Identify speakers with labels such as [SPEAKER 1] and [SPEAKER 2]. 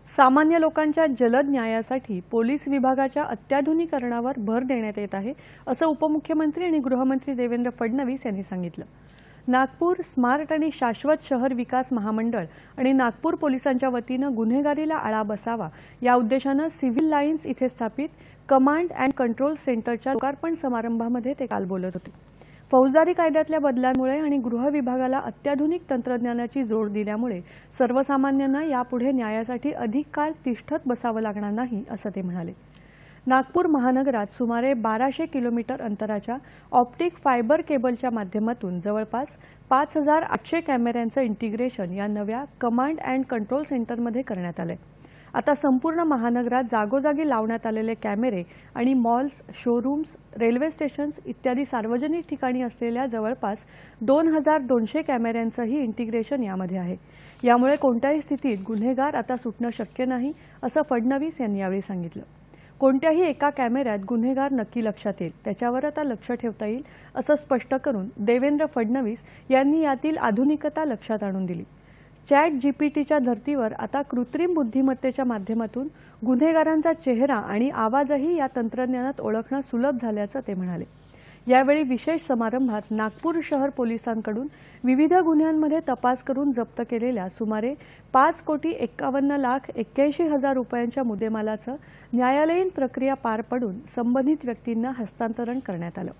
[SPEAKER 1] सामान्य लोकांच्या जलद न्यायासाठी पोलीस विभागाच्या अत्याधुनिकीकरणावर भर देण्यात येत आहे, असं उपमुख्यमंत्री आणि गृहमंत्री देवेंद्र फडणवीस यांनी सांगितलं। नागपूर स्मार्ट आणि शाश्वत शहर विकास महामंडळ आणि नागपूर पोलिसांच्या वतीनं गुन्हेगारीला आळा बसावा या उद्देशानं सिव्हिल लाईन्स इथे स्थापित कमांड अँड कंट्रोल सेंटरच्या लोकार्पण समारंभामध्ये ते काल बोलत होते। फौजदारी कायद्यातल्या बदलांमुळे आणि गृह विभागाला अत्याधुनिक तंत्रज्ञानाची जोड दिल्यामुळे सर्वसामान्यांना यापुढे न्यायासाठी अधिक काळ तिष्ठत बसावं लागणार नाही, असं ते म्हणाले। नागपूर महानगरात सुमारे 1200 किलोमीटर अंतराच्या ऑप्टिक फायबर केबलच्या माध्यमातून जवळपास 5800 कॅमेऱ्यांचं इंटिग्रेशन या नव्या कमांड अँड कंट्रोल सेंटरमध्ये करण्यात आलंय। आता संपूर्ण महानगरात जागोजागी लावण्यात आलेले कॅमेरे आणि मॉल्स, शोरूम्स, रेल्वे स्टेशन्स इत्यादी सार्वजनिक ठिकाणी असलेल्या जवळपास 2200 कॅमेऱ्यांचंही इंटिग्रेशन यामध्ये आहे। यामुळे कोणत्याही स्थितीत गुन्हेगार आता सुटणं शक्य नाही, असं फडणवीस यांनी यावेळी सांगितलं। कोणत्याही एका कॅमेऱ्यात गुन्हेगार नक्की लक्षात येईल, त्याच्यावर आता लक्ष ठेवता येईल, असं स्पष्ट करून देवेंद्र फडणवीस यांनी यातील आधुनिकता लक्षात आणून दिली। ChatGPTच्या धर्तीवर आता कृत्रिम बुद्धिमत्तेच्या माध्यमातून गुन्हेगारांचा चेहरा आणि आवाजही या तंत्रज्ञानात ओळखणं सुलभ झाल्याचं ते म्हणाले। यावेळी विशेष समारंभात नागपूर शहर पोलिसांकडून विविध गुन्ह्यांमध्ये तपास करून जप्त केलेल्या सुमारे 5,51,81,000 रुपयांच्या मुद्देमालाचं न्यायालयीन प्रक्रिया पार पडून संबंधित व्यक्तींना हस्तांतरण करण्यात आलं।